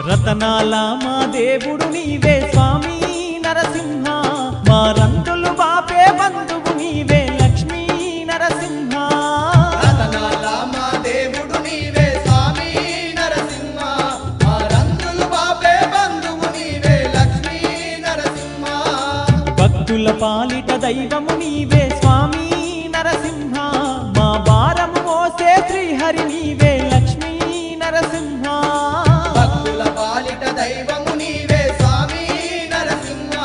రతనాల మా దేవుడు నీవే స్వామి నరసింహ, మా రంగులు బాపే బంధువు నీవే లక్ష్మీ నరసింహ. రతనాల మా దేవుడు నీవే స్వామి నరసింహ, మా రంగులు బాపే బంధువు నీవే లక్ష్మీ నరసింహ. భక్తుల పాలిట దైవము నీవే స్వామి నరసింహ, మా భారము మోసే శ్రీహరి నీవే లక్ష్మీ నరసింహ. భక్తుల పాలిట దైవము నీవే స్వామి నరసింహ,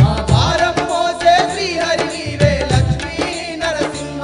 మా భారం మోసే శ్రీహరి నీవే లక్ష్మీ నరసింహ.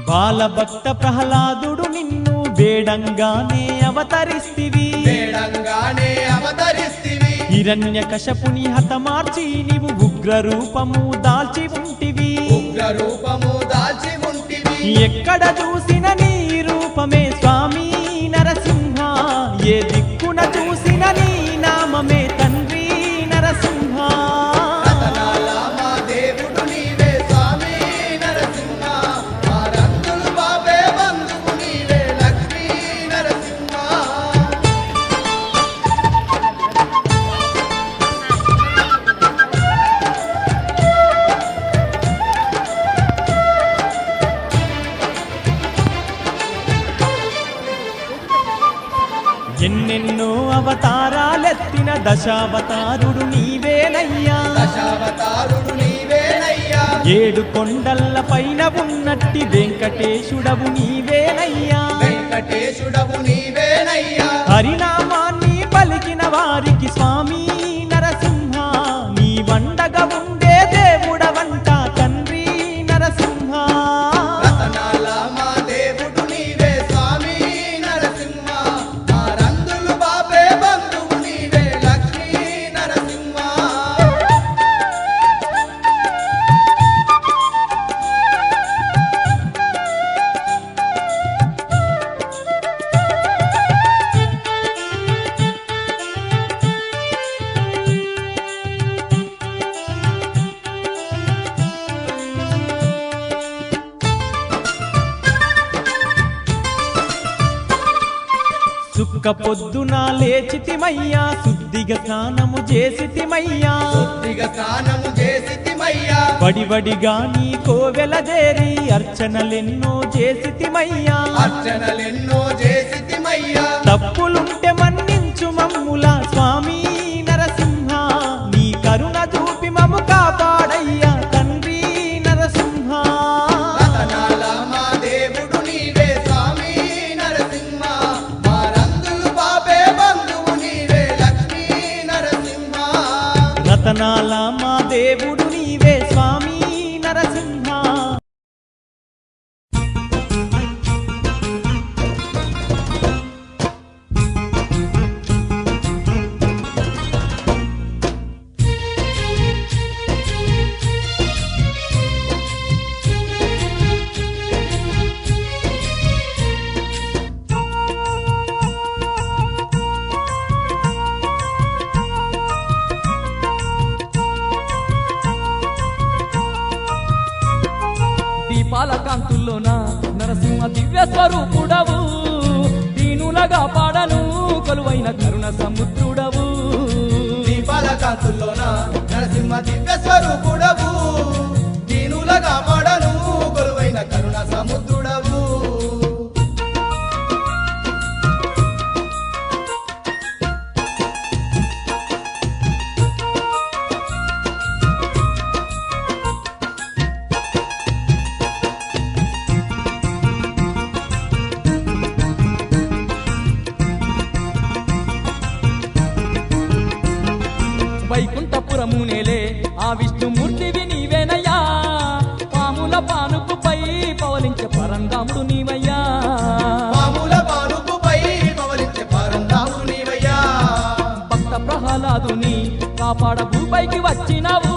బాలభక్త ప్రహ్లాదుడు నిన్ను వేడంగానే అవతరిస్తివి, వేడంగానే అవతరిస్తివి. హిరణ్యకశపుని హతమార్చి నీవు ఉగ్ర రూపము దాల్చి ఉంటివి, ఉగ్ర రూపము దాల్చి ఉంటివి. ఎక్కడ చూసిన నీ రూపమే స్వామి నరసింహ, ఏ దిక్కున చూసిన నీ నామమే తండ్రి నరసింహ. రతనాల మా దేవుడు నీవే స్వామి నరసింహ, మా రంగులు బాపే బంధువు నీవే లక్ష్మీ నరసింహ. ఎన్నెన్నో అవతారాలెత్తిన దశావతారుడు నీవేనయ్యా, దశావతారుడు నీవేనయ్యా. 7 కొండల పైన ఉన్నట్టి వెంకటేశుడవు నీవేనయ్యా, వెంకటేశుడవు నీవేనయ్యా. హరినామాన్ని పలికిన వారికి స్వామి నరసింహ, నీ వండగా ఉండే దేవుడవంట తండ్రి నరసింహ. రతనాల మా దేవుడు నీవే స్వామి నరసింహ, మా రంగులు బాపే బంధువు నీవే లక్ష్మీ నరసింహ. సుక్క పొద్దున లేచితిమయ్యా, శుద్ధిగా స్నానము చేసితిమయ్యా, శుద్ధిగా స్నానము చేసితిమయ్యా. వడివడిగా నీ కోవెల చేరి అర్చనలెన్నో చేసితిమయ్యా, అర్చనలెన్నో చేసితిమయ్యా. తప్పులుంటే మన్నించు మమ్ముల స్వామి నరసింహ, నీ కరుణ చూపి మము కాపాడయ్యా తండ్రి నరసింహ. రతనాల మా దేవుడు నీవే స్వామి నరసింహ, మా రంగులు బాపే బంధువు నీవే లక్ష్మీ నరసింహ. రతనాల మా దేవుడు నీవే స్వామి నరసింహ. దీపాల కాంతుల్లోన నరసింహ దివ్య స్వరూపుడవు, దీనులగా పాడను కొలువైన కరుణ సముద్రుడవు. దీపాల కాంతుల్లోన నరసింహ దివ్య స్వరూపుడవు, దీనులగా పడను కొలువైన కరుణ సముద్రుడవు. వైకుంఠపురము నేలే ఆ విష్ణుమూర్తివి నీవేనయ్యా, పాముల పానుకుపై పవలించే పరంధాముడు నీవయ్యా. పాముల పానుకుపై పవలించే పరంధాముడు నీవయ్యా. భక్త ప్రహ్లాదుని కాపాడ భూపైకి వచ్చినావు,